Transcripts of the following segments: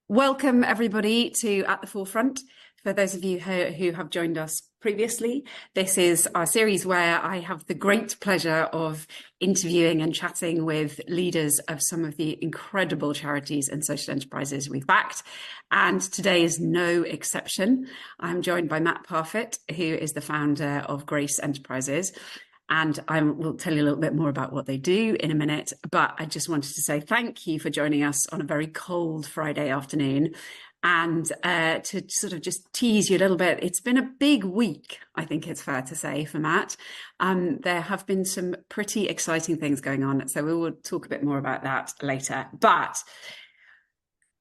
Welcome, everybody, to At the Forefront. For those of you who have joined us previously, this is our series where I have the great pleasure of interviewing and chatting with leaders of some of the incredible charities and social enterprises we've backed. And today is no exception. I'm joined by Matt Parfitt, who is the founder of Grace Enterprises. And I will tell you a little bit more about what they do in a minute. But I just wanted to say thank you for joining us on a very cold Friday afternoon. And to sort of just tease you a little bit, it's been a big week, I think it's fair to say, for Matt. There have been some pretty exciting things going on. So we will talk a bit more about that later. But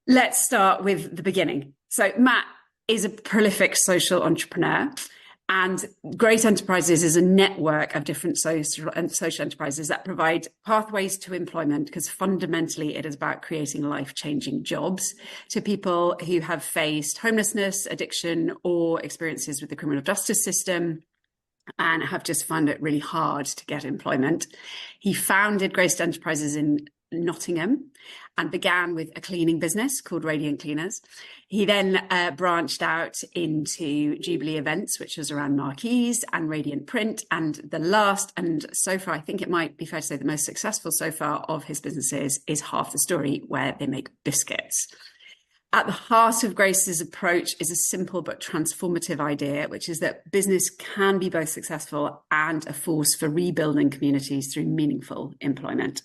let's start with the beginning. So Matt is a prolific social entrepreneur. And Grace Enterprises is a network of different social enterprises that provide pathways to employment, because fundamentally it is about creating life-changing jobs to people who have faced homelessness, addiction, or experiences with the criminal justice system and have just found it really hard to get employment. He founded Grace Enterprises in Nottingham and began with a cleaning business called Radiant Cleaners. He then branched out into Jubilee Events, which was around marquees, and Radiant Print. And the last, and so far, I think it might be fair to say the most successful so far of his businesses is Half the Story, where they make biscuits. At the heart of Grace's approach is a simple but transformative idea, which is that business can be both successful and a force for rebuilding communities through meaningful employment.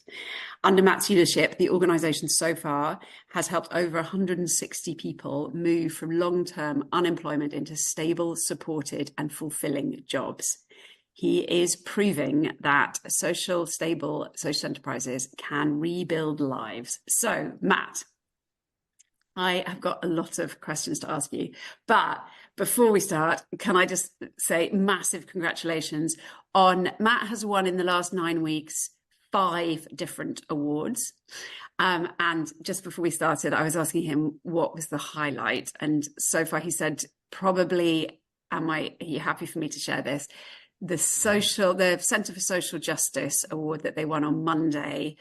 Under Matt's leadership, the organisation so far has helped over 160 people move from long-term unemployment into stable, supported and fulfilling jobs. He is proving that stable social enterprises can rebuild lives. So, Matt, I have got a lot of questions to ask you, but before we start, can I just say massive congratulations on Matt has won in the last 9 weeks 5 different awards. And just before we started, I was asking him what was the highlight, and so far he said probably, are you happy for me to share this? The Centre for Social Justice Award that they won on Monday,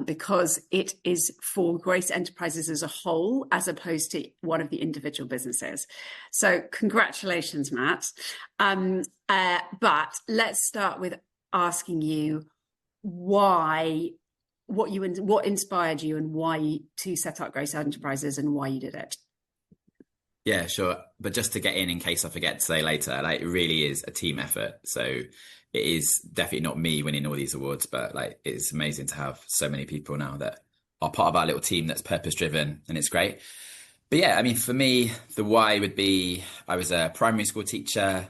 because it is for Grace Enterprises as a whole, as opposed to one of the individual businesses. So congratulations, Matt. But let's start with asking you what inspired you and why to set up Grace Enterprises and why you did it. Yeah, sure. But just to get in case I forget to say later, it really is a team effort. So it is definitely not me winning all these awards, but it's amazing to have so many people now that are part of our little team that's purpose driven, and it's great. But yeah, I mean, for me, the why would be I was a primary school teacher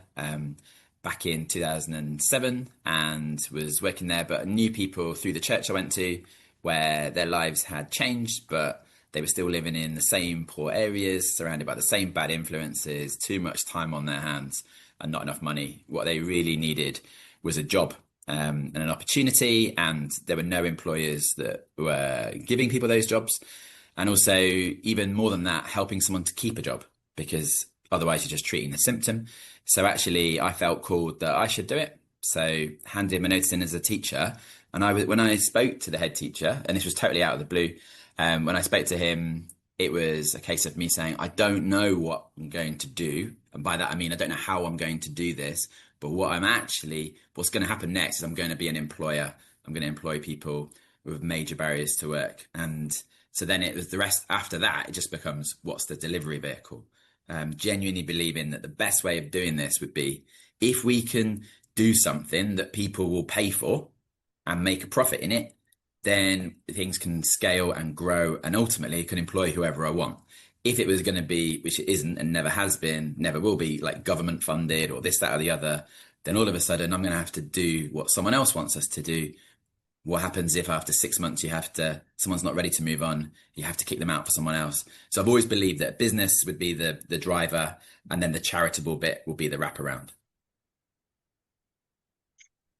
back in 2007 and was working there, but knew people through the church I went to where their lives had changed, but they were still living in the same poor areas, surrounded by the same bad influences, too much time on their hands and not enough money. What they really needed was a job and an opportunity, and there were no employers that were giving people those jobs. And also, even more than that, helping someone to keep a job, because otherwise you're just treating the symptom. So actually, I felt called that I should do it. So handed my notice in as a teacher. And when I spoke to the head teacher, and this was totally out of the blue, when I spoke to him, it was a case of me saying, I don't know what I'm going to do. And by that, I mean, I don't know how I'm going to do this. But what's going to happen next is I'm going to be an employer. I'm going to employ people with major barriers to work. And so then it was the rest after that, it just becomes, what's the delivery vehicle? Genuinely believing that the best way of doing this would be if we can do something that people will pay for and make a profit in it, then things can scale and grow and ultimately can employ whoever I want. If it was going to be, which it isn't and never has been, never will be, government funded or this, that or the other, then all of a sudden I'm going to have to do what someone else wants us to do. What happens if after 6 months someone's not ready to move on, you have to kick them out for someone else? So I've always believed that business would be the driver, and then the charitable bit will be the wraparound.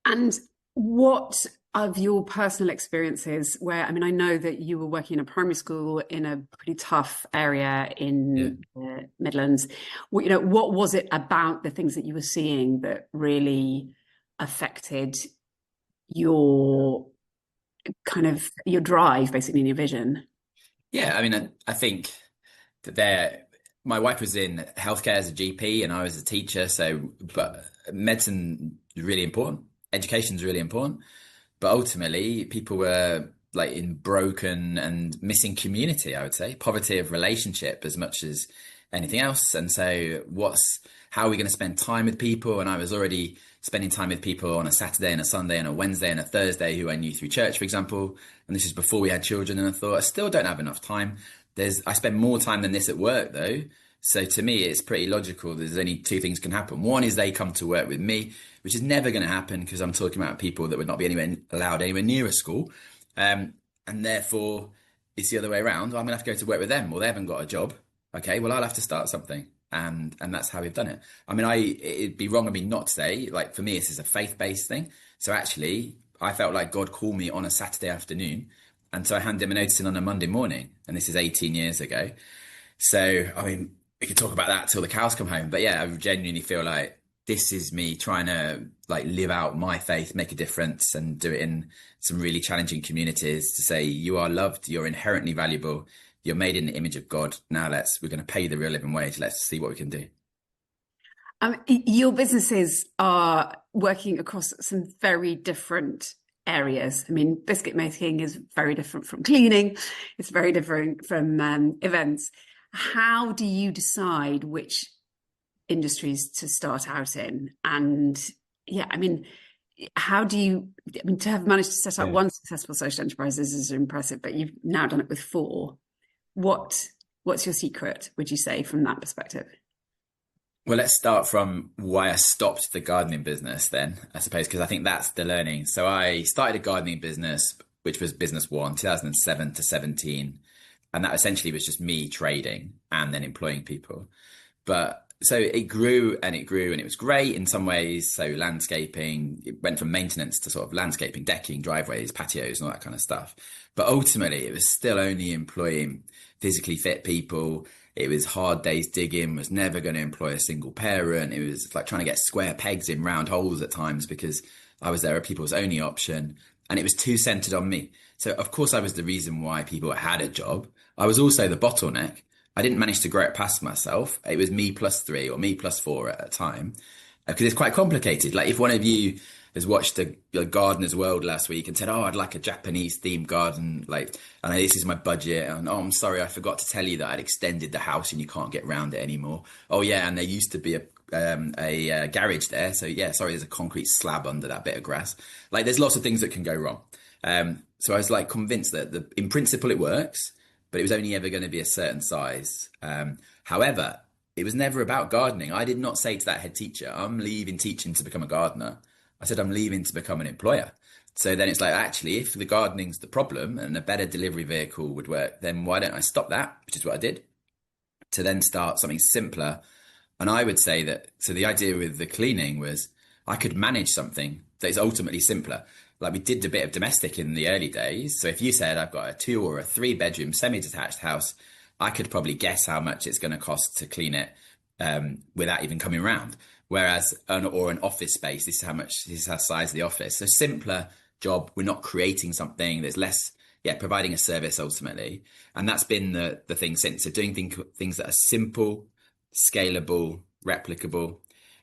And what of your personal experiences where, I mean, I know that you were working in a primary school in a pretty tough area in the Midlands. What was it about the things that you were seeing that really affected your drive, basically, in your vision? Yeah, I mean, I think there, my wife was in healthcare as a GP and I was a teacher. So, but medicine is really important. Education is really important. But ultimately, people were like in broken and missing community, I would say, poverty of relationship as much as anything else. And so, how are we going to spend time with people? And I was already spending time with people on a Saturday and a Sunday and a Wednesday and a Thursday who I knew through church, for example. And this is before we had children. And I thought, I still don't have enough time. I spend more time than this at work, though. So to me, it's pretty logical. There's only two things can happen. One is they come to work with me, which is never going to happen because I'm talking about people that would not be allowed anywhere near a school. And therefore, it's the other way around. I'm going to have to go to work with them. Well, they haven't got a job. Okay, well, I'll have to start something. And that's how we've done it. I mean, it'd be wrong of me not to say, like, for me, this is a faith-based thing. So actually, I felt like God called me on a Saturday afternoon. And so I handed him a notice in on a Monday morning. And this is 18 years ago. So, I mean, we could talk about that till the cows come home. But yeah, I genuinely feel like this is me trying to like live out my faith, make a difference, and do it in some really challenging communities to say you are loved, you're inherently valuable, you're made in the image of God. Now we're going to pay you the real living wage. Let's see what we can do. Your businesses are working across some very different areas. I mean, biscuit making is very different from cleaning. It's very different from events. How do you decide which industries to start out in? And yeah, I mean, to have managed to set up one successful social enterprise is impressive, but you've now done it with four. What's your secret, would you say, from that perspective? Well, let's start from why I stopped the gardening business then, I suppose, because I think that's the learning. So I started a gardening business, which was business one, 2007 to 17. And that essentially was just me trading and then employing people. But so it grew and it grew and it was great in some ways. So landscaping, it went from maintenance to sort of landscaping, decking, driveways, patios and all that kind of stuff. But ultimately it was still only employing physically fit people. It was hard days digging, was never going to employ a single parent. It was like trying to get square pegs in round holes at times because I was there as people's only option. And it was too centered on me. So of course I was the reason why people had a job. I was also the bottleneck. I didn't manage to grow it past myself. It was me plus 3 or me plus 4 at a time because it's quite complicated. Like if one of you has watched the Gardener's World last week and said, oh, I'd like a Japanese themed garden. Like, and this is my budget. And oh, I'm sorry, I forgot to tell you that I'd extended the house and you can't get around it anymore. Oh yeah. And there used to be a garage there. So yeah, sorry, there's a concrete slab under that bit of grass. Like there's lots of things that can go wrong. So I was like convinced that in principle it works, but it was only ever going to be a certain size. However, it was never about gardening. I did not say to that head teacher, I'm leaving teaching to become a gardener. I said, I'm leaving to become an employer. So then it's like, actually, if the gardening's the problem and a better delivery vehicle would work, then why don't I stop that, which is what I did, to then start something simpler. And I would say that, so the idea with the cleaning was I could manage something that is ultimately simpler. Like we did a bit of domestic in the early days. So if you said I've got a 2 or a 3 bedroom semi-detached house, I could probably guess how much it's going to cost to clean it without even coming around. Whereas an office space, this is how size of the office. So simpler job. We're not creating something. There's less, providing a service ultimately. And that's been the thing since. So doing things that are simple, scalable, replicable.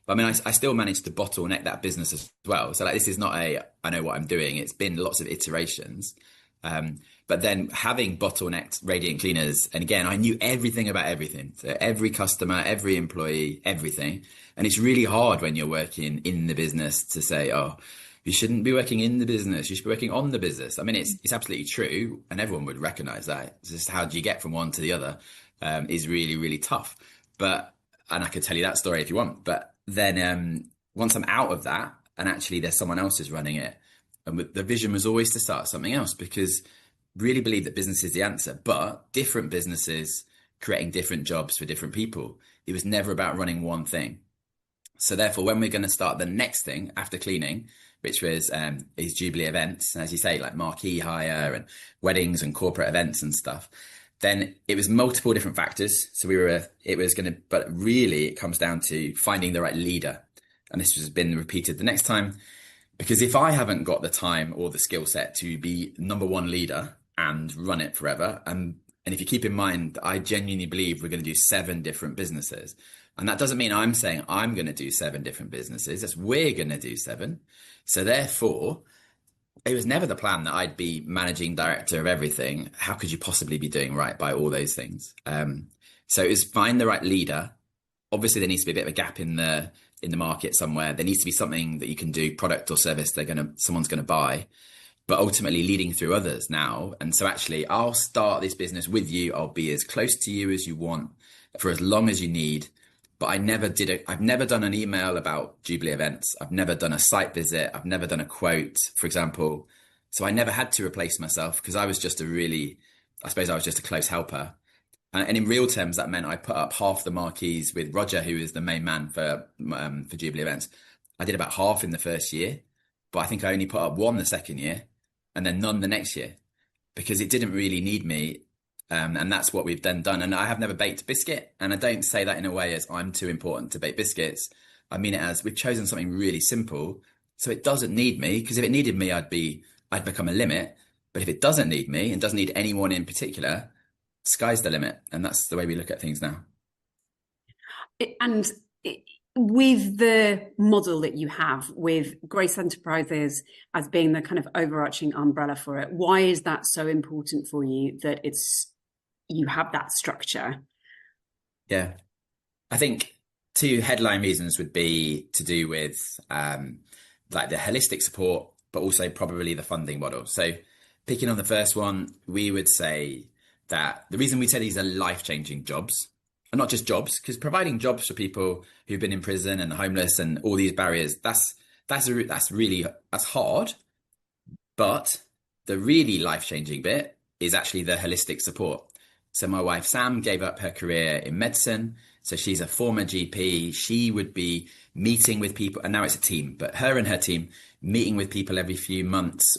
But I mean, I still managed to bottleneck that business as well. So like, this is not I know what I'm doing. It's been lots of iterations. But then having bottlenecked radiant cleaners, and again, I knew everything about everything. So every customer, every employee, everything. And it's really hard when you're working in the business to say, oh, you shouldn't be working in the business. You should be working on the business. I mean, it's absolutely true. And everyone would recognize that. It's just how do you get from one to the other is really, really tough. And I could tell you that story if you want. But then once I'm out of that and actually there's someone else who's running it, and the vision was always to start something else because really believe that business is the answer, but different businesses creating different jobs for different people. It was never about running one thing. So therefore, when we're going to start the next thing after cleaning, which was is Jubilee events, and as you say, like marquee hire and weddings and corporate events and stuff, then it was multiple different factors. So but really it comes down to finding the right leader. And this has been repeated the next time, because if I haven't got the time or the skill set to be number one leader and run it forever, and And if you keep in mind, I genuinely believe we're going to do 7 different businesses. And that doesn't mean I'm saying I'm going to do 7 different businesses. It's we're going to do 7. So therefore, it was never the plan that I'd be managing director of everything. How could you possibly be doing right by all those things? So it was find the right leader. Obviously, there needs to be a bit of a gap in the market somewhere. There needs to be something that you can do, product or service someone's gonna buy, but ultimately leading through others now. And so actually, I'll start this business with you. I'll be as close to you as you want for as long as you need. But I've never done an email about Jubilee events. I've never done a site visit. I've never done a quote, for example. So I never had to replace myself because I was just I suppose I was just a close helper. And in real terms, that meant I put up half the marquees with Roger, who is the main man for Jubilee events. I did about half in the first year, but I think I only put up 1 the second year and then none the next year because it didn't really need me. And that's what we've then done. And I have never baked a biscuit. And I don't say that in a way as I'm too important to bake biscuits. I mean it as we've chosen something really simple. So it doesn't need me, because if it needed me, I'd become a limit. But if it doesn't need me and doesn't need anyone in particular, sky's the limit. And that's the way we look at things now. And with the model that you have with Grace Enterprises as being the kind of overarching umbrella for it, why is that so important for you that you have that structure? Yeah, I think 2 headline reasons would be to do with like the holistic support, but also probably the funding model. So picking on the first one, we would say that the reason we say these are life-changing jobs, and not just jobs, because providing jobs for people who've been in prison and homeless and all these barriers, that's hard. But the really life-changing bit is actually the holistic support. So my wife, Sam, gave up her career in medicine. So she's a former GP. She would be meeting with people, and now it's a team, but her and her team meeting with people every few months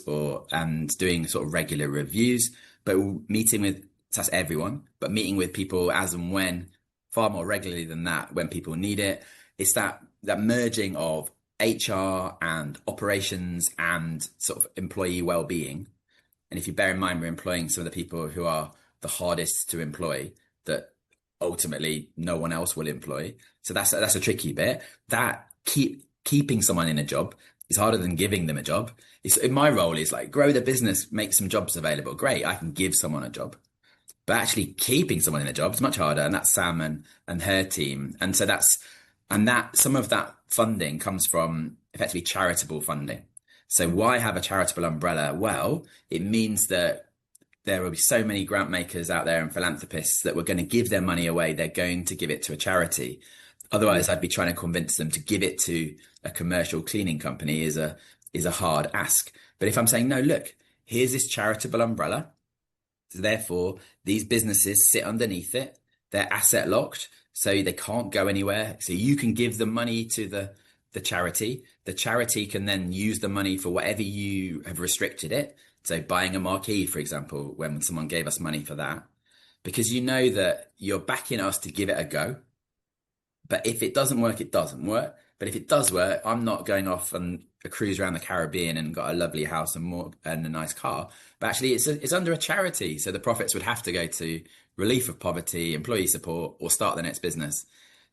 and doing sort of regular reviews, but meeting with, so that's everyone, but meeting with people as and when, far more regularly than that when people need it. It's that merging of HR and operations and sort of employee well-being. And if you bear in mind, we're employing some of the people who are the hardest to employ that ultimately no one else will employ. So that's a tricky bit. That keeping someone in a job is harder than giving them a job. My role is like grow the business, make some jobs available. Great, I can give someone a job. But actually keeping someone in a job is much harder, and that's Sam and her team. And so some of that funding comes from effectively charitable funding. So why have a charitable umbrella? Well, it means that there will be so many grant makers out there and philanthropists that were going to give their money away. They're going to give it to a charity. Otherwise, I'd be trying to convince them to give it to a commercial cleaning company is a hard ask. But if I'm saying, no, look, here's this charitable umbrella. So therefore, these businesses sit underneath it. They're asset locked, so they can't go anywhere. So you can give the money to the charity. The charity can then use the money for whatever you have restricted it. So buying a marquee, for example, when someone gave us money for that, because you know that you're backing us to give it a go. But if it doesn't work, it doesn't work. But if it does work, I'm not going off on a cruise around the Caribbean and got a lovely house and a nice car. But actually, it's under a charity. So the profits would have to go to relief of poverty, employee support, or start the next business.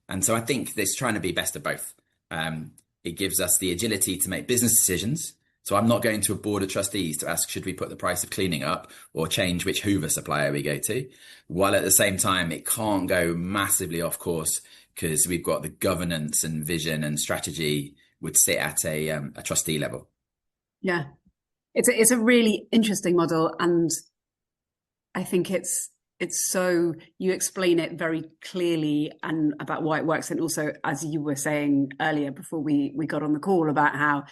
And so I think there's trying to be best of both. It gives us the agility to make business decisions. So I'm not going to a board of trustees to ask, should we put the price of cleaning up or change which Hoover supplier we go to? While at the same time, it can't go massively off course because we've got the governance and vision and strategy would sit at a trustee level. Yeah, it's a really interesting model, and I think it's so you explain it very clearly and about why it works, and also as you were saying earlier before we got on the call about how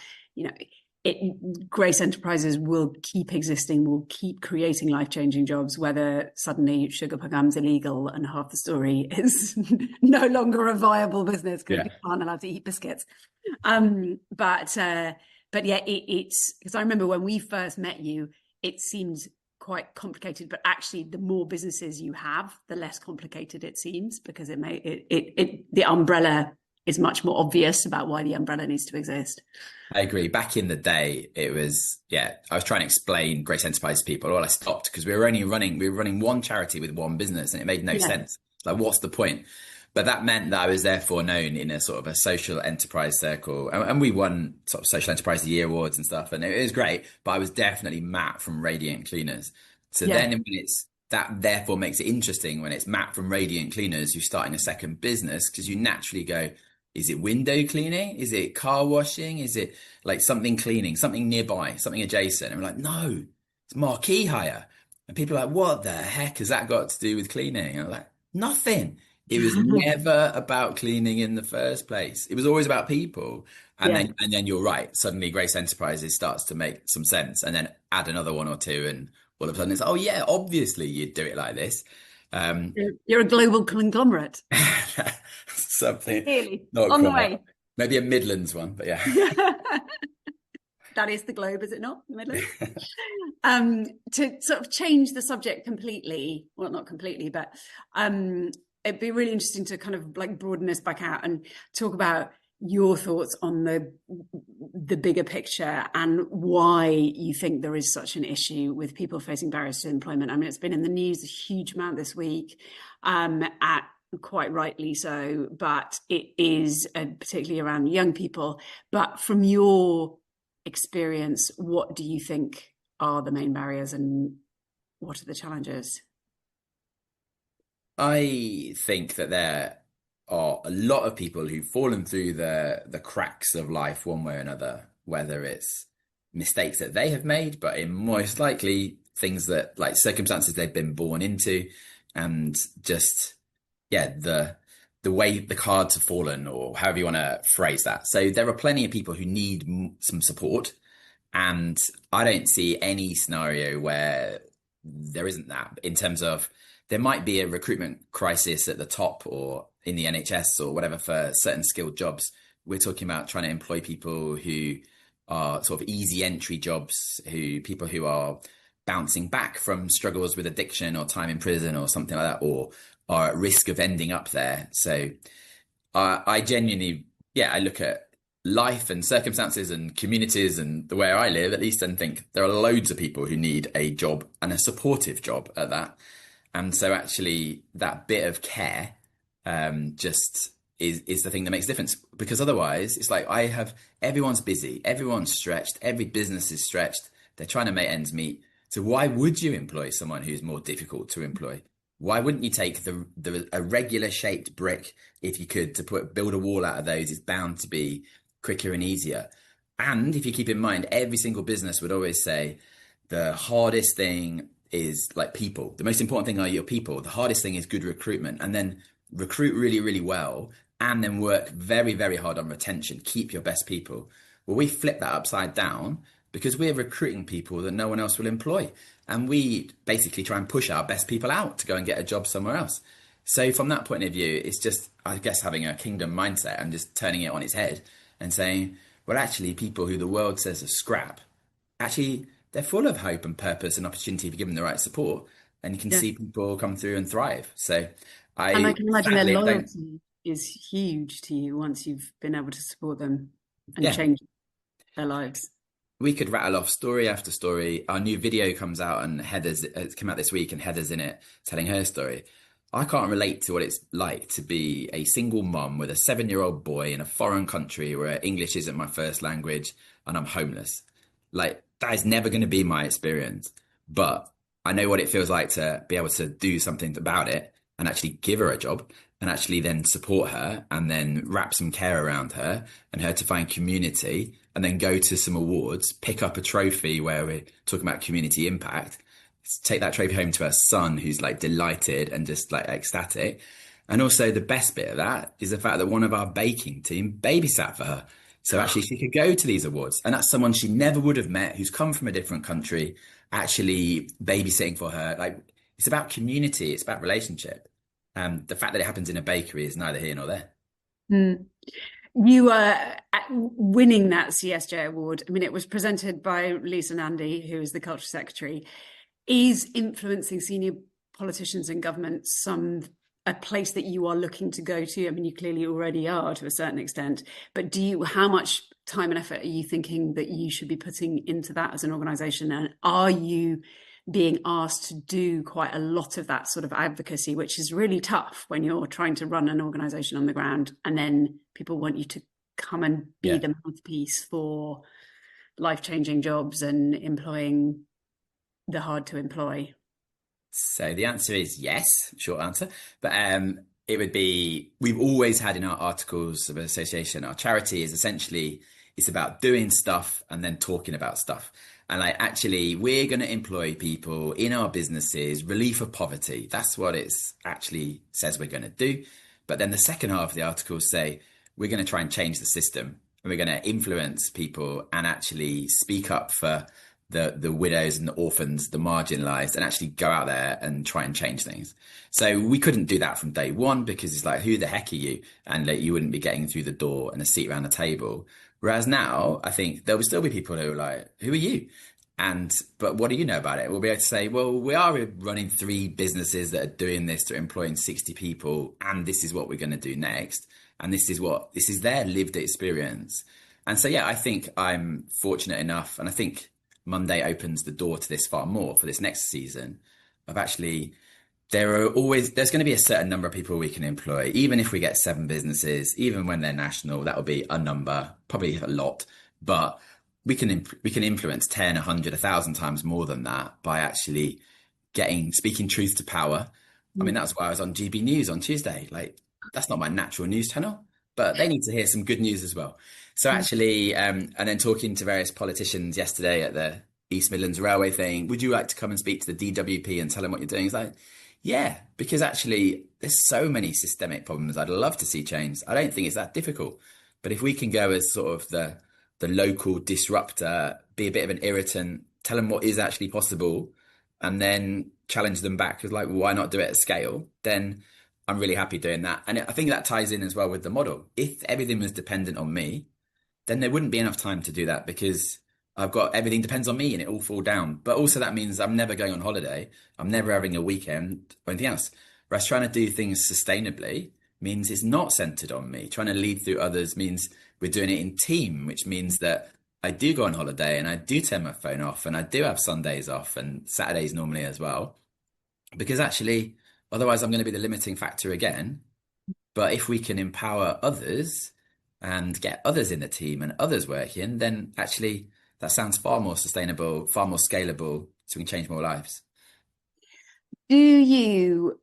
Grace Enterprises will keep existing, will keep creating life-changing jobs, whether suddenly sugar becomes illegal and half the story is no longer a viable business because we aren't allowed to eat biscuits. But yeah, it's because I remember when we first met you, it seemed quite complicated, but actually the more businesses you have, the less complicated it seems, because the umbrella is much more obvious about why the umbrella needs to exist. I agree. Back in the day, it was, yeah, I was trying to explain Grace Enterprise to people. Well, I stopped because we were running one charity with one business and it made no Yeah, sense. Like, what's the point? But that meant that I was therefore known in a sort of a social enterprise circle. And we won sort of social enterprise of the year awards and stuff. And it was great. But I was definitely Matt from Radiant Cleaners. So yeah, then when it's, that therefore makes it interesting when it's Matt from Radiant Cleaners who's starting a second business, because you naturally go, is it window cleaning? Is it car washing? Is it like something cleaning, something nearby, something adjacent? And we're like, no, it's marquee hire. And people are like, what the heck has that got to do with cleaning? And I'm like, nothing. It was never about cleaning in the first place. It was always about people. yeah. And then you're right. Suddenly Grace Enterprises starts to make some sense. And then add another one or two, and all of a sudden it's, oh yeah, obviously you'd do it like this. Um, You're a global conglomerate. something Clearly, not on the quite. way. Maybe a Midlands one, but yeah. That is the globe, is it not? The Midlands. To sort of change the subject completely, well, not completely, but it'd be really interesting to kind of like broaden this back out and talk about your thoughts on the bigger picture and why you think there is such an issue with people facing barriers to employment. I mean, it's been in the news a huge amount this week, at quite rightly so, but it is particularly around young people. But from your experience, what do you think are the main barriers and what are the challenges? I think that there are a lot of people who've fallen through the cracks of life one way or another, whether it's mistakes that they have made, but in most likely things that like circumstances they've been born into, and just yeah, the way the cards have fallen, or however you want to phrase that. So there are plenty of people who need some support, and I don't see any scenario where there isn't that, in terms of there might be a recruitment crisis at the top or in the NHS or whatever for certain skilled jobs. We're talking about trying to employ people who are sort of easy entry jobs, people who are bouncing back from struggles with addiction or time in prison or something like that, or are at risk of ending up there. So I genuinely, yeah, I look at life and circumstances and communities and the way I live, at least, and think there are loads of people who need a job, and a supportive job at that. And so actually that bit of care just is the thing that makes a difference, because otherwise it's like everyone's busy, everyone's stretched, every business is stretched, they're trying to make ends meet. So why would you employ someone who's more difficult to employ? Why wouldn't you take a regular shaped brick, if you could, to build a wall out of those? It's bound to be quicker and easier. And if you keep in mind, every single business would always say the hardest thing is like people. The most important thing are your people. The hardest thing is good recruitment, and then recruit really, really well, and then work very, very hard on retention. Keep your best people. Well, we flip that upside down because we're recruiting people that no one else will employ. And we basically try and push our best people out to go and get a job somewhere else. So from that point of view, it's just, I guess, having a kingdom mindset and just turning it on its head and saying, well, actually, people who the world says are scrap, actually, they're full of hope and purpose and opportunity if you give them the right support. And you can Yeah. see people come through and thrive. So And I I can imagine their sadly don't, loyalty is huge to you once you've been able to support them and yeah. change their lives. We could rattle off story after story. Our new video comes out, and Heather's it's come out this week, and Heather's in it telling her story. I can't relate to what it's like to be a single mum with a 7-year-old boy in a foreign country where English isn't my first language and I'm homeless. Like, that is never going to be my experience. But I know what it feels like to be able to do something about it and actually give her a job, and actually then support her, and then wrap some care around her and her to find community, and then go to some awards, pick up a trophy where we're talking about community impact, take that trophy home to her son, who's like delighted and just like ecstatic. And also the best bit of that is the fact that one of our baking team babysat for her. So actually she could go to these awards, and that's someone she never would have met, who's come from a different country, actually babysitting for her. Like, it's about community, it's about relationship. The fact that it happens in a bakery is neither here nor there. Mm. You winning that CSJ award, I mean, it was presented by Lisa Nandy, who is the culture secretary, is influencing senior politicians and government some a place that you are looking to go to? I mean, you clearly already are to a certain extent, but how much time and effort are you thinking that you should be putting into that as an organization? And are you being asked to do quite a lot of that sort of advocacy, which is really tough when you're trying to run an organization on the ground and then people want you to come and be Yeah. the mouthpiece for life-changing jobs and employing the hard to employ? So the answer is yes, short answer. But it would be, we've always had in our articles of association, our charity is essentially, it's about doing stuff and then talking about stuff. And like, actually, we're going to employ people in our businesses, relief of poverty. That's what it's actually says we're going to do. But then the second half of the articles say, we're going to try and change the system and we're going to influence people and actually speak up for the widows and the orphans, the marginalized, and actually go out there and try and change things. So we couldn't do that from day one because it's like, who the heck are you? And like, you wouldn't be getting through the door and a seat around the table. Whereas now, I think there will still be people who are like, who are you? But what do you know about it? We'll be able to say, well, we are running 3 businesses that are doing this, to employing 60 people, and this is what we're going to do next. And this is their lived experience. And so, yeah, I think I'm fortunate enough, and I think Monday opens the door to this far more for this next season of actually, there's going to be a certain number of people we can employ, even if we get 7 businesses, even when they're national, that will be a number, probably a lot, but we can influence 10, 100, 1,000 times more than that by actually speaking truth to power. I mean, that's why I was on GB News on Tuesday. Like, that's not my natural news channel, but they need to hear some good news as well. So actually, and then talking to various politicians yesterday at the East Midlands Railway thing, would you like to come and speak to the DWP and tell them what you're doing? It's like, yeah, because actually there's so many systemic problems I'd love to see changed. I don't think it's that difficult. But if we can go as sort of the local disruptor, be a bit of an irritant, tell them what is actually possible, and then challenge them back, because like, why not do it at scale? Then I'm really happy doing that. And I think that ties in as well with the model. If everything was dependent on me, then there wouldn't be enough time to do that, because I've got everything depends on me and it all fall down. But also that means I'm never going on holiday. I'm never having a weekend or anything else. Whereas trying to do things sustainably means it's not centered on me. Trying to lead through others means we're doing it in team, which means that I do go on holiday and I do turn my phone off and I do have Sundays off and Saturdays normally as well. Because actually, otherwise I'm going to be the limiting factor again. But if we can empower others and get others in the team and others working, then actually that sounds far more sustainable, far more scalable, so we can change more lives. Do you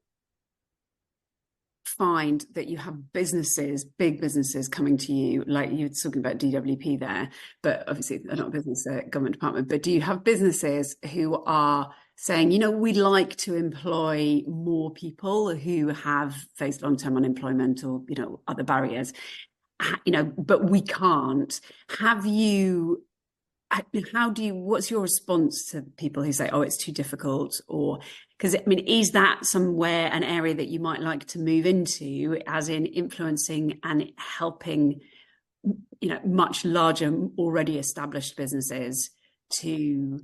find that you have businesses, big businesses coming to you, like you were talking about DWP there, but obviously they're not a business, they're a government department, but do you have businesses who are saying, you know, we'd like to employ more people who have faced long-term unemployment or, you know, other barriers, you know, but we can't? What's your response to people who say, oh, it's too difficult? Or, because I mean, is that somewhere, an area that you might like to move into, as in influencing and helping, you know, much larger, already established businesses to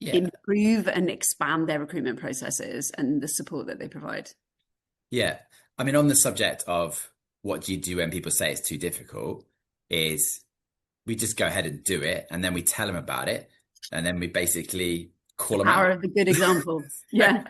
improve and expand their recruitment processes and the support that they provide? Yeah. I mean, on the subject of what do you do when people say it's too difficult, is we just go ahead and do it, and then we tell them about it, and then we basically call them out. Power of the good example. Yeah.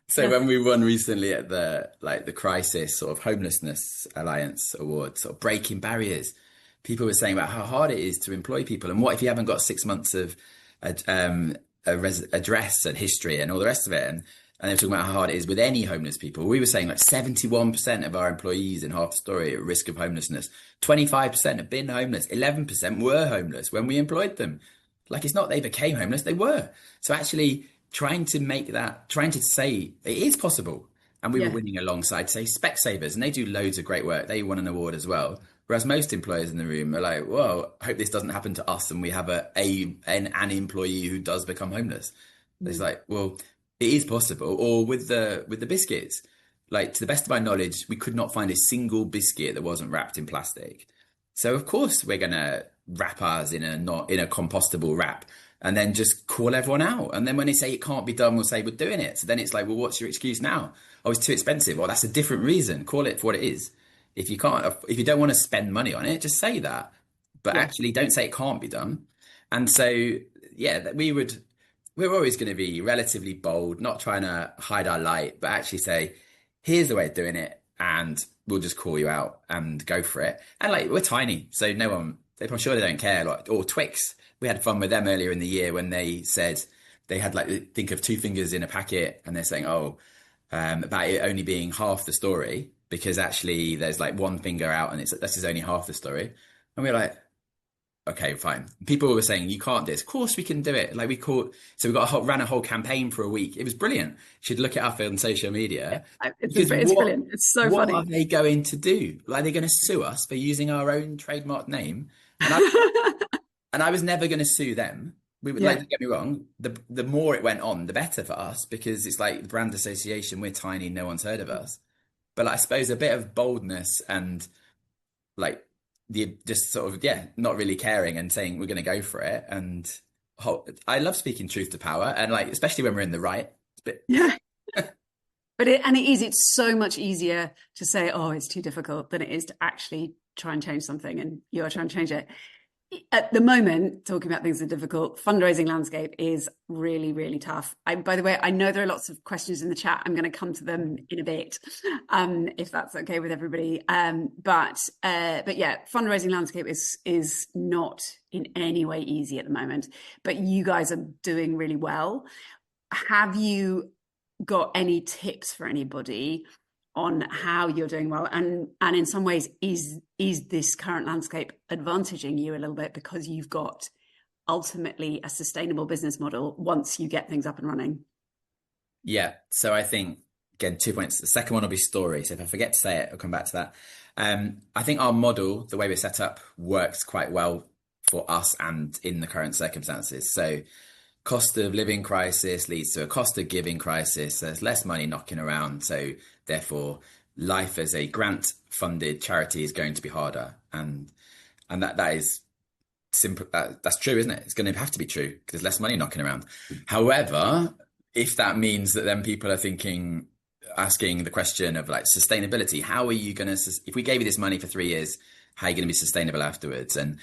So when we won recently at the Crisis sort of Homelessness Alliance Award, sort of breaking barriers, people were saying about how hard it is to employ people, and what if you haven't got 6 months of address and history and all the rest of it, and they were talking about how hard it is with any homeless people. We were saying like 71% of our employees in Half Story are at risk of homelessness. 25% have been homeless. 11% were homeless when we employed them. Like, it's not they became homeless, they were. So actually trying to say it is possible. And we were winning alongside, say, Specsavers, and they do loads of great work. They won an award as well. Whereas most employers in the room are like, well, I hope this doesn't happen to us and we have an employee who does become homeless. It's like, well, it is possible. Or with the biscuits, like, to the best of my knowledge, we could not find a single biscuit that wasn't wrapped in plastic. So of course we're gonna wrap ours in a compostable wrap, and then just call everyone out. And then when they say it can't be done, we'll say we're doing it. So then it's like, well, what's your excuse now? oh, it's too expensive. Well, that's a different reason. Call it for what it is. If you can't, if you don't want to spend money on it, just say that. But Yeah. actually, don't say it can't be done. And so, yeah, we're always going to be relatively bold, not trying to hide our light, but actually say, here's the way of doing it, and we'll just call you out and go for it. And like, we're tiny, so no one, I'm sure they don't care. Like, or Twix, we had fun with them earlier in the year when they said they had like, think of two fingers in a packet, and they're saying, oh, about it only being half the story because actually there's like one finger out and this is only half the story. And we're like, okay, fine. People were saying you can't do this. Of course we can do it. Like so we ran a whole campaign for a week. It was brilliant. You should look it up on social media because It's brilliant. It's so what are funny. they going to do? Like, are they going to sue us for using our own trademark name? And I was never going to sue them. We would like, Yeah. don't get me wrong. The more it went on, the better for us because it's like the brand association. We're tiny, no one's heard of us. But like, I suppose a bit of boldness and like the just sort of not really caring and saying we're going to go for it. And I love speaking truth to power, and like especially when we're in the right. But Yeah. It's so much easier to say, oh, it's too difficult than it is to actually try and change something, and you are trying to change it. At the moment, talking about things that are difficult, fundraising landscape is really, really tough. By the way, I know there are lots of questions in the chat. I'm going to come to them in a bit, if that's okay with everybody. But yeah, fundraising landscape is not in any way easy at the moment. But you guys are doing really well. Have you got any tips for anybody on how you're doing well, and in some ways is this current landscape advantaging you a little bit because you've got ultimately a sustainable business model once you get things up and running? yeah, so I think again 2 points. The second one will be story. So if I forget to say it, I'll come back to that. I think our model, the way we're set up, works quite well for us and in the current circumstances. So cost of living crisis leads to a cost of giving crisis. There's less money knocking around. So therefore, life as a grant funded charity is going to be harder. And that is simple. That's true, isn't it? It's going to have to be true because there's less money knocking around. However, if that means that then people are asking the question of like sustainability, how are you going to, if we gave you this money for 3 years, how are you going to be sustainable afterwards? And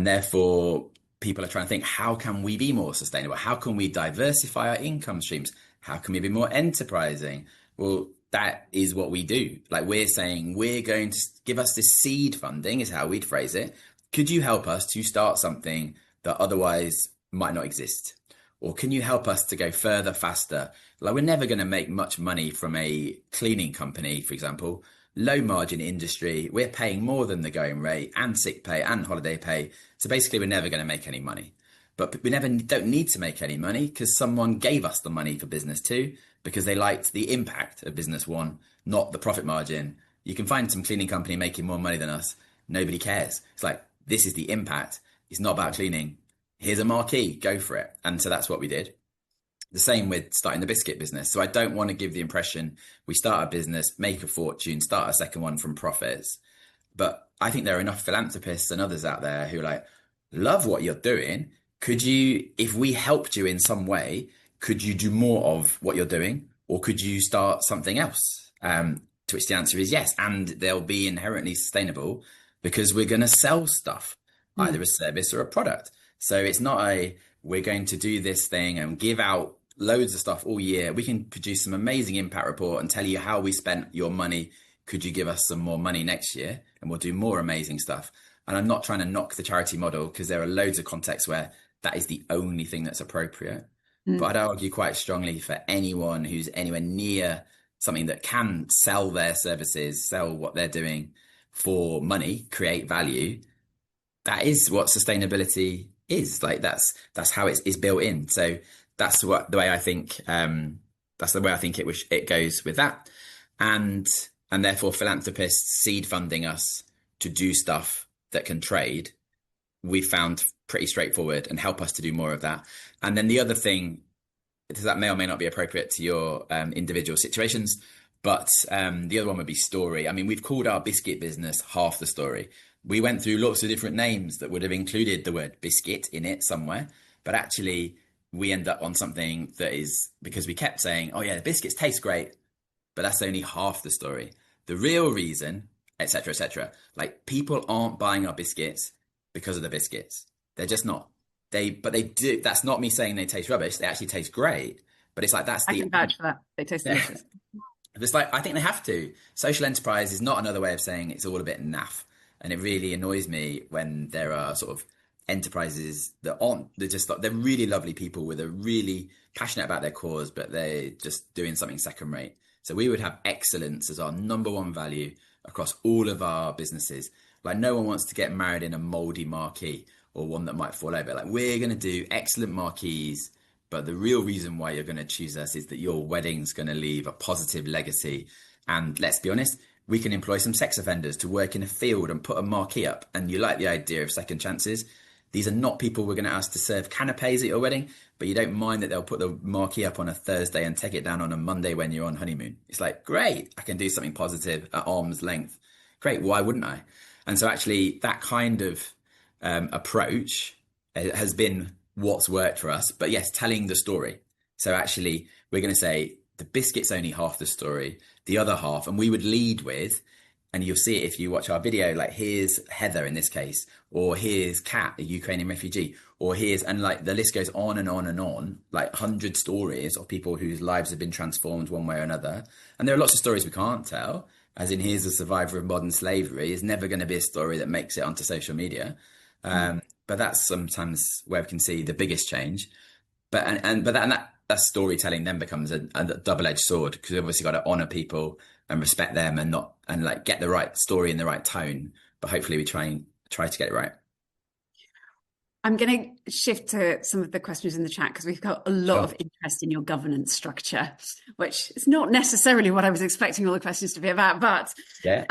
therefore, people are trying to think, how can we be more sustainable? How can we diversify our income streams? How can we be more enterprising? Well, that is what we do. Like, we're saying, we're going to give us this seed funding is how we'd phrase it. Could you help us to start something that otherwise might not exist? Or can you help us to go further, faster? Like, we're never going to make much money from a cleaning company, for example. Low margin industry. We're paying more than the going rate and sick pay and holiday pay. So basically, we're never going to make any money. But we don't need to make any money because someone gave us the money for business two because they liked the impact of business one, not the profit margin. You can find some cleaning company making more money than us. Nobody cares. It's like, this is the impact. It's not about cleaning. Here's a marquee, go for it. And so that's what we did. The same with starting the biscuit business. So I don't want to give the impression we start a business, make a fortune, start a second one from profits. But I think there are enough philanthropists and others out there who like love what you're doing. Could you, if we helped you in some way, could you do more of what you're doing, or could you start something else? To which the answer is yes, and they'll be inherently sustainable because we're going to sell stuff, either a service or a product. So it's not we're going to do this thing and give out loads of stuff all year. We can produce some amazing impact report and tell you how we spent your money. Could you give us some more money next year? And we'll do more amazing stuff. And I'm not trying to knock the charity model because there are loads of contexts where that is the only thing that's appropriate. But I'd argue quite strongly for anyone who's anywhere near something that can sell their services, sell what they're doing for money, create value. That is what sustainability is. Like, that's how it's built in. So that's the way I think. That's the way I think it goes with that, and therefore philanthropists seed funding us to do stuff that can trade. We found pretty straightforward and help us to do more of that. And then the other thing, that may or may not be appropriate to your individual situations, but the other one would be story. I mean, we've called our biscuit business Half the Story. We went through lots of different names that would have included the word biscuit in it somewhere, but actually we end up on something that is because we kept saying, oh yeah, the biscuits taste great. but that's only half the story. The real reason, etc., etc. Like people aren't buying our biscuits because of the biscuits. They're just not. But they do. That's not me saying they taste rubbish. They actually taste great. But it's like that's I the can vouch for that. They taste yeah. delicious. It's like I think they have to. Social enterprise is not another way of saying it's all a bit naff, and it really annoys me when there are sort of enterprises that aren't. They're just like they're really lovely people with a really passionate about their cause, but they're just doing something second rate. So we would have excellence as our number one value across all of our businesses. Like no one wants to get married in a moldy marquee or one that might fall over. Like we're going to do excellent marquees, but the real reason why you're going to choose us is that your wedding's going to leave a positive legacy. And let's be honest, we can employ some sex offenders to work in a field and put a marquee up. And you like the idea of second chances. These are not people we're going to ask to serve canapes at your wedding, but you don't mind that they'll put the marquee up on a Thursday and take it down on a Monday when you're on honeymoon. It's like, great, I can do something positive at arm's length. Great, why wouldn't I? And so actually that kind of approach has been what's worked for us. But yes, telling the story. So actually, we're going to say the biscuit's only half the story, the other half, and we would lead with, and you'll see it if you watch our video, like here's Heather in this case, or here's Kat, a Ukrainian refugee, or here's, and like the list goes on and on and on, like 100 stories of people whose lives have been transformed one way or another. And there are lots of stories we can't tell, as in here's a survivor of modern slavery is never going to be a story that makes it onto social media. But that's sometimes where we can see the biggest change. But that storytelling then becomes a double-edged sword because we've obviously got to honor people and respect them and not and like get the right story in the right tone. But hopefully we try to get it right. I'm going to shift to some of the questions in the chat because we've got a lot of interest in your governance structure, which is not necessarily what I was expecting all the questions to be about. But yeah,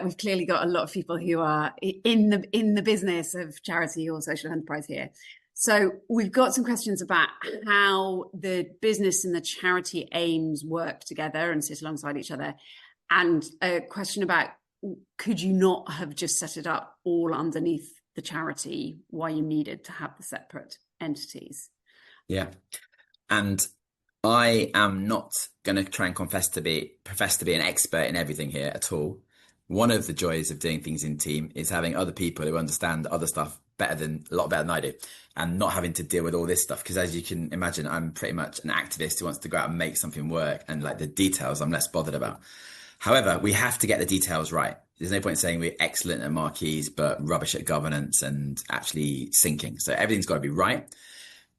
we've clearly got a lot of people who are in the business of charity or social enterprise here. So we've got some questions about how the business and the charity aims work together and sit alongside each other, and a question about could you not have just set it up all underneath the charity, why you needed to have the separate entities? Yeah. And I am not going to try and profess to be an expert in everything here at all. One of the joys of doing things in team is having other people who understand other stuff a lot better than I do, and not having to deal with all this stuff. Because as you can imagine, I'm pretty much an activist who wants to go out and make something work, and like the details I'm less bothered about. However, we have to get the details right. There's no point saying we're excellent at marquees, but rubbish at governance and actually sinking. So everything's got to be right.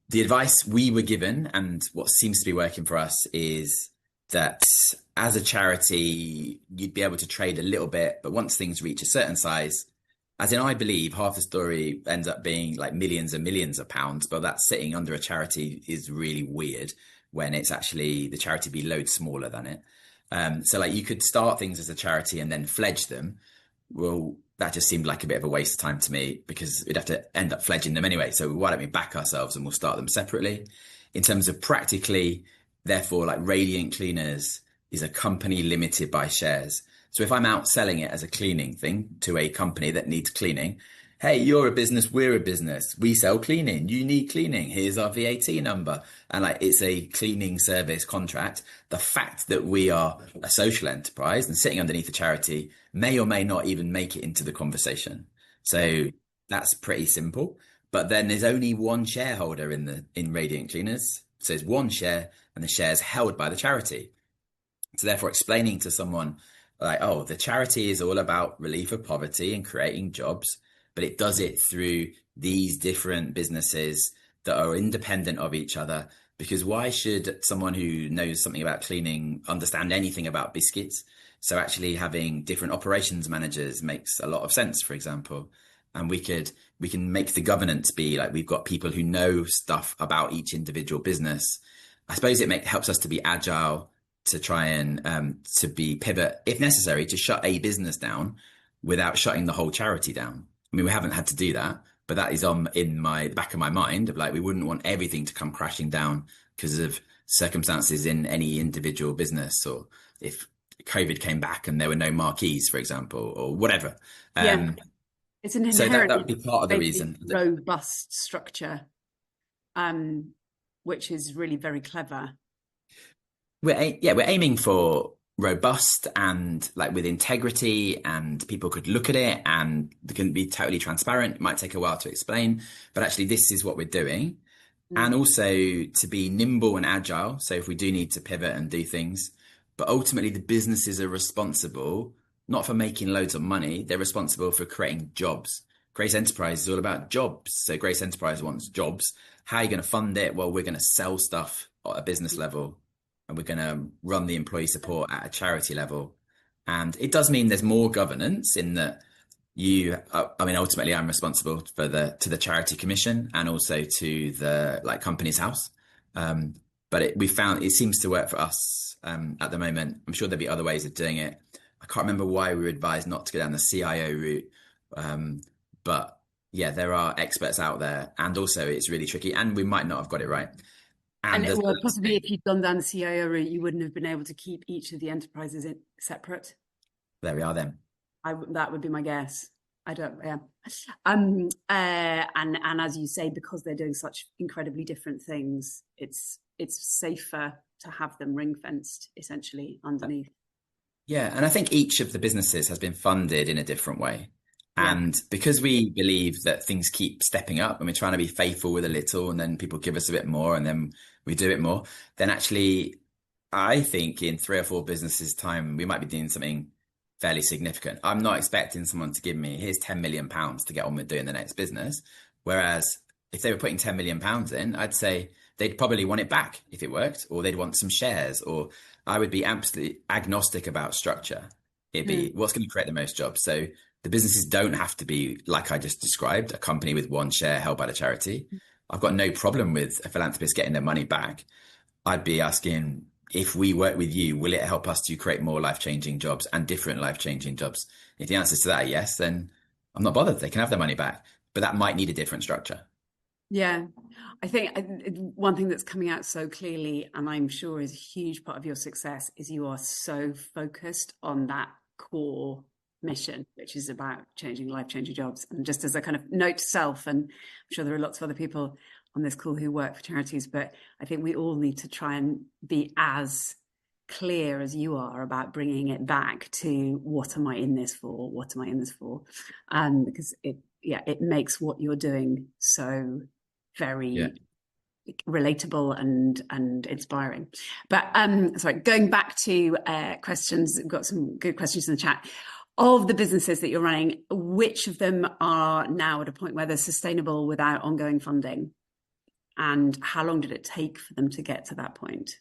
The advice we were given and what seems to be working for us is that as a charity, you'd be able to trade a little bit, but once things reach a certain size, as in, I believe half the story ends up being like millions and millions of pounds, but that's sitting under a charity is really weird when it's actually the charity be loads smaller than it. So like you could start things as a charity and then fledge them. Well, that just seemed like a bit of a waste of time to me because we'd have to end up fledging them anyway. So why don't we back ourselves and we'll start them separately? In terms of practically, therefore, like Radiant Cleaners is a company limited by shares. So if I'm out selling it as a cleaning thing to a company that needs cleaning, hey, you're a business, we're a business. We sell cleaning. You need cleaning. Here's our VAT number. And like it's a cleaning service contract. The fact that we are a social enterprise and sitting underneath a charity may or may not even make it into the conversation. So that's pretty simple. But then there's only one shareholder in Radiant Cleaners. So there's one share and the share's held by the charity. So therefore explaining to someone like, oh, the charity is all about relief of poverty and creating jobs, but it does it through these different businesses that are independent of each other. Because why should someone who knows something about cleaning understand anything about biscuits? So actually having different operations managers makes a lot of sense, for example. And we can make the governance be like we've got people who know stuff about each individual business. I suppose it helps us to be agile, to try and to be pivot if necessary, to shut a business down without shutting the whole charity down. I mean, we haven't had to do that, but that is in the back of my mind of like, we wouldn't want everything to come crashing down because of circumstances in any individual business, or if COVID came back and there were no marquees, for example, or whatever. Yeah, it's an So that inherently would be part of the reason. robust structure, which is really very clever. we're aiming for robust and like with integrity, and people could look at it and they can be totally transparent. It might take a while to explain, but actually this is what we're doing. And Mm. also to be nimble and agile. So if we do need to pivot and do things, but ultimately the businesses are responsible not for making loads of money, they're responsible for creating jobs. Grace Enterprise is all about jobs. So Grace Enterprise wants jobs. How are you going to fund it? Well, we're going to sell stuff at a business level, and we're going to run the employee support at a charity level. And it does mean there's more governance in that I mean, ultimately I'm responsible for to the charity commission and also to the like company's house. But we found it seems to work for us at the moment. I'm sure there'll be other ways of doing it. I can't remember why we were advised not to go down the CIO route. But yeah, there are experts out there, and also it's really tricky, and we might not have got it right. And And there's well, possibly if you'd gone down the CIO route, you wouldn't have been able to keep each of the enterprises separate. there we are then. That would be my guess. I don't, yeah. And as you say, because they're doing such incredibly different things, it's safer to have them ring fenced essentially underneath. Yeah, and I think each of the businesses has been funded in a different way. Yeah. And because we believe that things keep stepping up and we're trying to be faithful with a little, and then people give us a bit more and then we do it more, then actually, I think in 3 or 4 businesses' time, we might be doing something fairly significant. I'm not expecting someone to give me, here's £10 million to get on with doing the next business. Whereas if they were putting £10 million in, I'd say they'd probably want it back if it worked, or they'd want some shares, or I would be absolutely agnostic about structure. It'd be Mm. what's going to create the most jobs. So the businesses don't have to be like I just described, a company with one share held by the charity. I've got no problem with a philanthropist getting their money back. I'd be asking, if we work with you, will it help us to create more life-changing jobs and different life-changing jobs? If the answer to that are yes, then I'm not bothered. They can have their money back, but that might need a different structure. Yeah, I think one thing that's coming out so clearly, and I'm sure is a huge part of your success, is you are so focused on that core mission, which is about changing life-changing jobs. And just as a kind of note to self, and I'm sure there are lots of other people on this call who work for charities, but I think we all need to try and be as clear as you are about bringing it back to what am I in this for? What am I in this for? Because it makes what you're doing so Yeah. very relatable and inspiring. But sorry, going back to questions, we've got some good questions in the chat. Of the businesses that you're running, which of them are now at a point where they're sustainable without ongoing funding? And how long did it take for them to get to that point?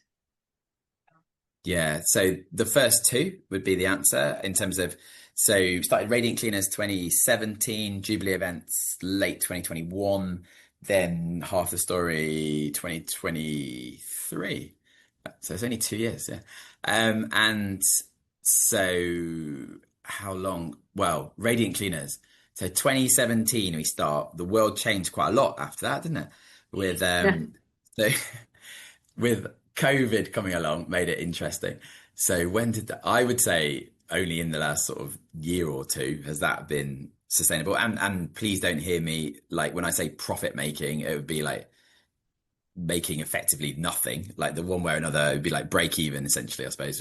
Yeah. So the first two would be the answer in terms of, so we started Radiant Cleaners 2017, Jubilee Events late 2021, then Half the Story 2023. So it's only 2 years, yeah. And so how long? Well, Radiant Cleaners. So 2017 we start. The world changed quite a lot after that, didn't it? With Yeah. so with COVID coming along, made it interesting. So I would say only in the last sort of year or two has that been sustainable. And please don't hear me like when I say profit making, it would be like making effectively nothing. Like the one way or another, it would be like break even essentially, I suppose.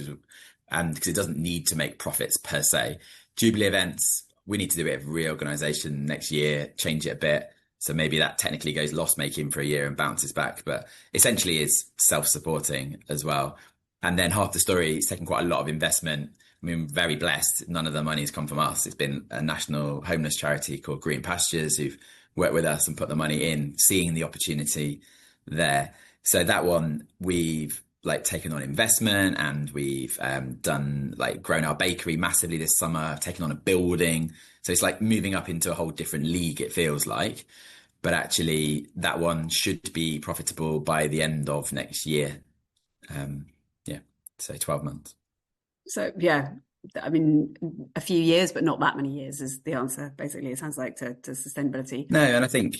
And because it doesn't need to make profits per se. Jubilee Events, we need to do a bit of reorganization next year, change it a bit. So maybe that technically goes loss making for a year and bounces back, but essentially is self-supporting as well. And then Half the Story is taking quite a lot of investment. I mean, very blessed. None of the money has come from us. It's been a national homeless charity called Green Pastures who've worked with us and put the money in, seeing the opportunity there. So that one we've like taken on investment, and we've done like grown our bakery massively this summer, taken on a building. So it's like moving up into a whole different league, it feels like. But actually, that one should be profitable by the end of next year. Yeah, so 12 months. So yeah, I mean, a few years, but not that many years is the answer. Basically, it sounds like to sustainability. No, and I think,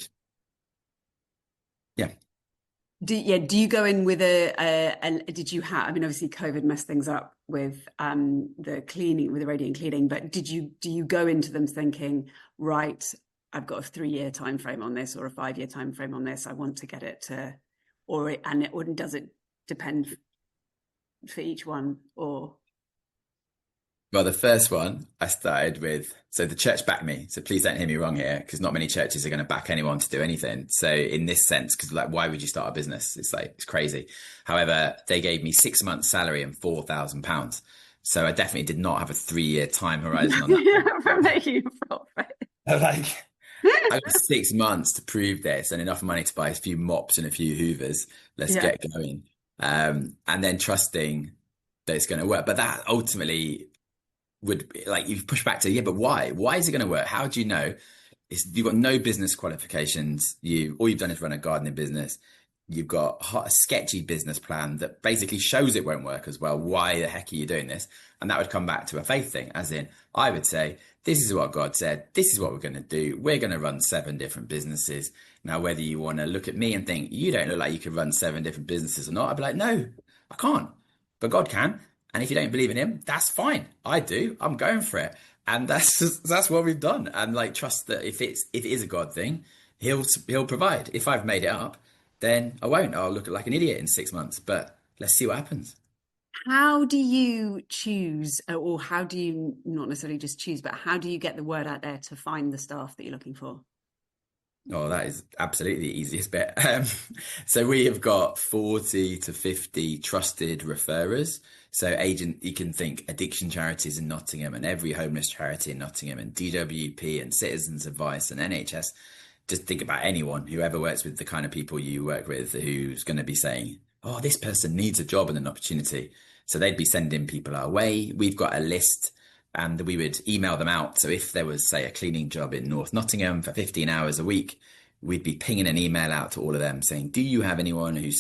yeah. Do you go in with did you have, I mean, obviously COVID messed things up with the cleaning, with the radiant cleaning, but do you go into them thinking, right, I've got a 3-year time frame on this or a 5-year time frame on this, I want to get it to, or does it depend? for each one, or? Well, the first one I started with, so the church backed me. So please don't hear me wrong here, because not many churches are going to back anyone to do anything. So in this sense, because like, why would you start a business? It's like, it's crazy. However, they gave me 6 months salary and £4,000. So I definitely did not have a 3 year time horizon on that. For making a profit. Like, I got 6 months to prove this and enough money to buy a few mops and a few hoovers. Let's Yeah. get going. And then trusting that it's going to work. But that ultimately would be like, you push back to, yeah, but why? Why is it going to work? How do you know? You've got no business qualifications. All you've done is run a gardening business. You've got a sketchy business plan that basically shows it won't work as well. Why the heck are you doing this? And that would come back to a faith thing, as in, I would say, this is what God said. This is what we're going to do. We're going to run 7 different businesses. Now, whether you want to look at me and think, you don't look like you could run 7 different businesses or not, I'd be like, no, I can't. But God can. And if you don't believe in him, that's fine. I do. I'm going for it. And that's what we've done. And like, trust that if it is a God thing, he'll provide. If I've made it up, then I won't. I'll look like an idiot in 6 months. But let's see what happens. How do you choose, or how do you not necessarily just choose, but how do you get the word out there to find the staff that you're looking for? Oh, that is absolutely the easiest bit. So we have got 40 to 50 trusted referrers. So you can think addiction charities in Nottingham and every homeless charity in Nottingham and DWP and Citizens Advice and NHS. Just think about anyone who ever works with the kind of people you work with who's going to be saying, oh, this person needs a job and an opportunity. So they'd be sending people our way. We've got a list and we would email them out. So if there was, say, a cleaning job in North Nottingham for 15 hours a week, we'd be pinging an email out to all of them saying, do you have anyone who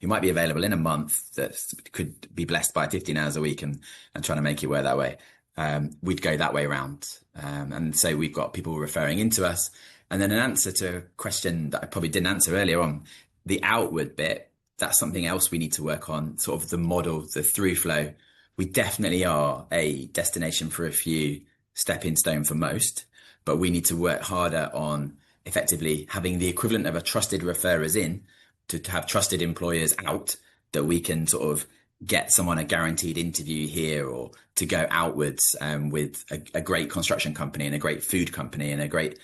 might be available in a month that could be blessed by 15 hours a week and trying to make it work that way? We'd go that way around. And so we've got people referring into us. And then an answer to a question that I probably didn't answer earlier on, the outward bit, that's something else we need to work on, sort of the model, the through flow. We definitely are a destination for a few, stepping stone for most, but we need to work harder on effectively having the equivalent of a trusted referrers in to have trusted employers out, that we can sort of get someone a guaranteed interview here, or to go outwards with a great construction company and a great food company and a great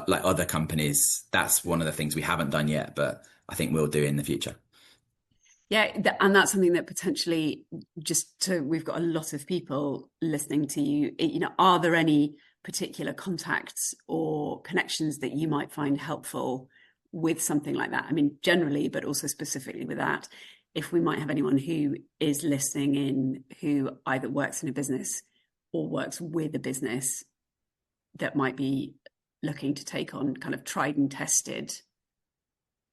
like other companies. That's one of the things we haven't done yet, but I think we'll do in the future. Yeah, and that's something that potentially we've got a lot of people listening to you. You know, are there any particular contacts or connections that you might find helpful with something like that? I mean, generally, but also specifically with that, if we might have anyone who is listening in who either works in a business or works with a business that might be looking to take on kind of tried and tested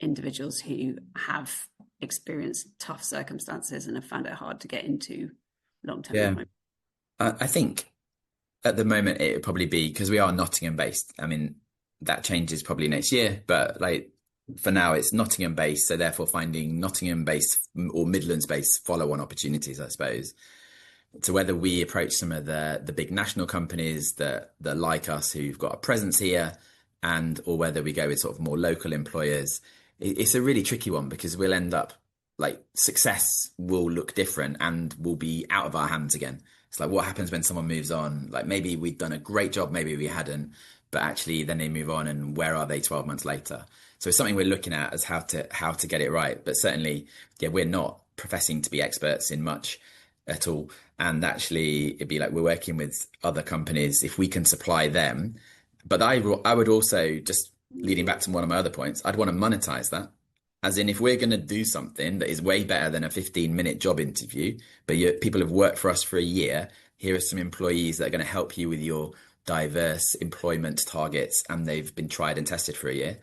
individuals who have experienced tough circumstances and have found it hard to get into long-term Yeah, employment. I think at the moment it would probably be, because we are Nottingham based. I mean, that changes probably next year, but like for now it's Nottingham based. So therefore finding Nottingham based or Midlands based follow-on opportunities, I suppose. So whether we approach some of the big national companies that like us, who've got a presence here, and or whether we go with sort of more local employers, it's a really tricky one, because we'll end up like success will look different and will be out of our hands again. It's like, what happens when someone moves on? Like, maybe we'd done a great job, maybe we hadn't, but actually then they move on, and where are they 12 months later? So it's something we're looking at as how to get it right. But certainly, yeah, we're not professing to be experts in much at all. And actually, it'd be like we're working with other companies if we can supply them. But I would also, just leading back to one of my other points, I'd want to monetize that. As in, if we're going to do something that is way better than a 15-minute job interview, but people have worked for us for a year, here are some employees that are going to help you with your diverse employment targets, and they've been tried and tested for a year,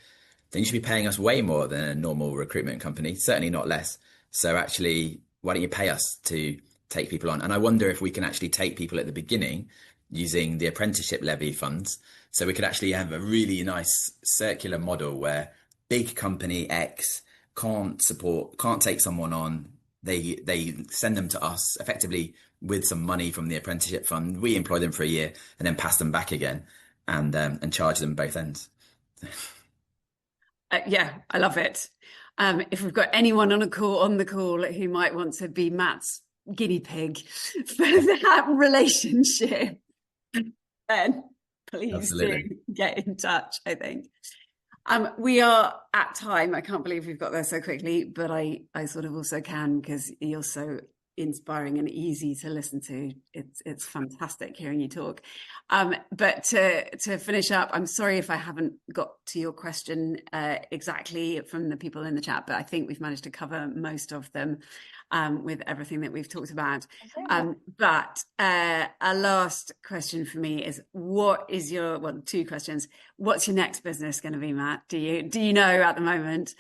then you should be paying us way more than a normal recruitment company, certainly not less. So actually, why don't you pay us to take people on? And I wonder if we can actually take people at the beginning using the apprenticeship levy funds. So we could actually have a really nice circular model where big company X can't take someone on. They send them to us effectively with some money from the apprenticeship fund. We employ them for a year and then pass them back again, and charge them both ends. Yeah, I love it. If we've got anyone on the call who might want to be Matt's guinea pig for that relationship, then please do Absolutely. get in touch, I think. We are at time. I can't believe we've got there so quickly, but I sort of also can because you're so inspiring and easy to listen to. It's fantastic hearing you talk. But to finish up, I'm sorry if I haven't got to your question exactly from the people in the chat, but I think we've managed to cover most of them with everything that we've talked about. But a last question for me is, what is your, well, two questions. What's your next business going to be, Matt? Do you know at the moment?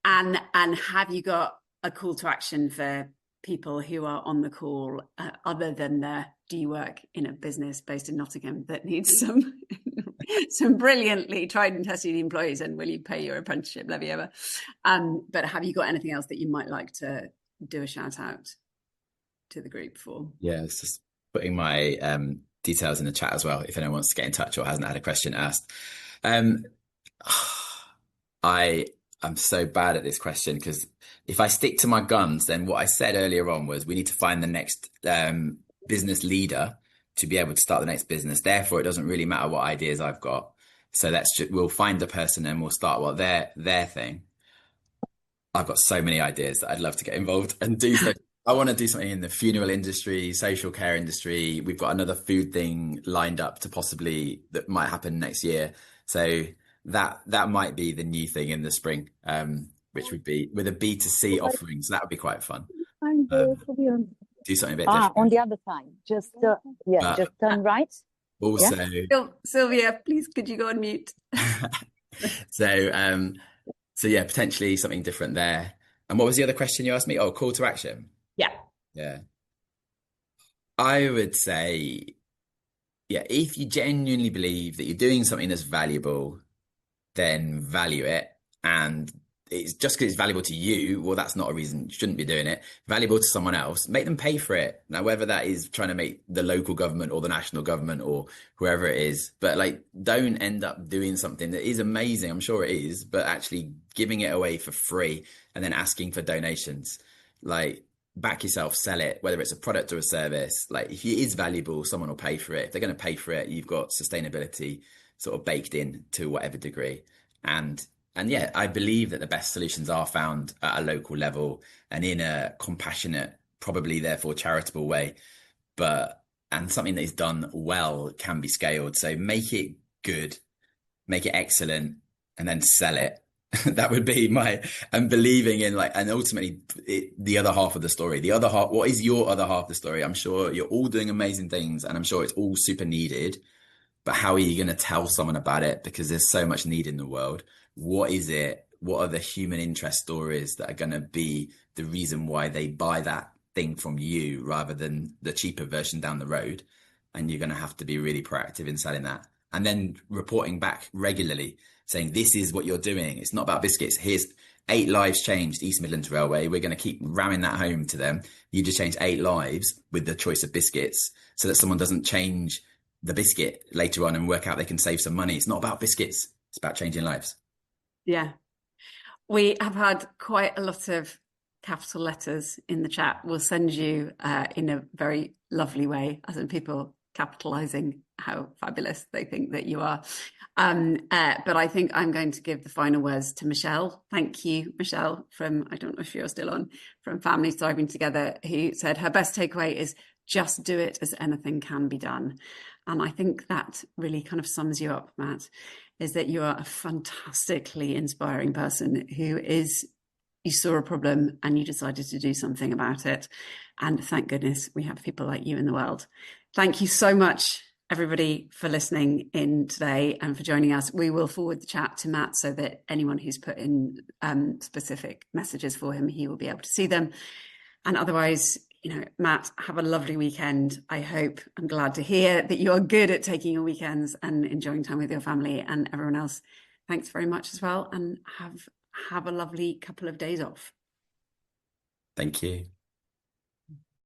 And have you got a call to action for people who are on the call, other than do you work in a business based in Nottingham that needs some brilliantly tried and tested employees, and will you pay your apprenticeship levy ever? But have you got anything else that you might like to do a shout out to the group for? Yeah, it's just putting my details in the chat as well if anyone wants to get in touch or hasn't had a question asked. I'm so bad at this question because if I stick to my guns, then what I said earlier on was we need to find the next business leader to be able to start the next business. Therefore, it doesn't really matter what ideas I've got. So we'll find the person and we'll start their thing. I've got so many ideas that I'd love to get involved and do so. I want to do something in the funeral industry, social care industry. We've got another food thing lined up that might happen next year. So that might be the new thing in the spring, which would be with a B2C offering. So that would be quite fun. Do something a bit different. On the other side, just turn right. Also, Sylvia, please, could you go on mute? So yeah, potentially something different there. And what was the other question you asked me? Oh, call to action. Yeah. I would say, yeah, if you genuinely believe that you're doing something that's valuable, then value it. And it's just because it's valuable to you, well, that's not a reason you shouldn't be doing it. Valuable to someone else, make them pay for it. Now, whether that is trying to make the local government or the national government or whoever it is, but like, don't end up doing something that is amazing. I'm sure it is, but actually giving it away for free and then asking for donations. Like, back yourself, sell it, whether it's a product or a service. Like, if it is valuable, someone will pay for it. If they're going to pay for it, you've got sustainability sort of baked in to whatever degree. And yeah, I believe that the best solutions are found at a local level and in a compassionate, probably therefore charitable way. And something that is done well can be scaled. So make it good, make it excellent, and then sell it. That would be and believing in and ultimately the other half of the story. The other half, what is your other half of the story? I'm sure you're all doing amazing things and I'm sure it's all super needed. But how are you going to tell someone about it? Because there's so much need in the world. What is it? What are the human interest stories that are going to be the reason why they buy that thing from you rather than the cheaper version down the road? And you're going to have to be really proactive in selling that. And then reporting back regularly, saying, this is what you're doing. It's not about biscuits. Here's 8 lives changed, East Midlands Railway. We're going to keep ramming that home to them. You just changed 8 lives with the choice of biscuits so that someone doesn't change the biscuit later on and work out they can save some money. It's not about biscuits. It's about changing lives. Yeah. We have had quite a lot of capital letters in the chat. We'll send you in a very lovely way, as in people capitalizing how fabulous they think that you are. But I think I'm going to give the final words to Michelle. Thank you, Michelle, I don't know if you're still on, from Families Thriving Together, who said her best takeaway is just do it as anything can be done. And I think that really kind of sums you up, Matt, is that you are a fantastically inspiring person you saw a problem and you decided to do something about it. And thank goodness we have people like you in the world. Thank you so much, everybody, for listening in today and for joining us. We will forward the chat to Matt so that anyone who's put in specific messages for him, he will be able to see them. And otherwise, Matt, have a lovely weekend. I'm glad to hear that you're good at taking your weekends and enjoying time with your family, and everyone else. Thanks very much as well. And have a lovely couple of days off. Thank you.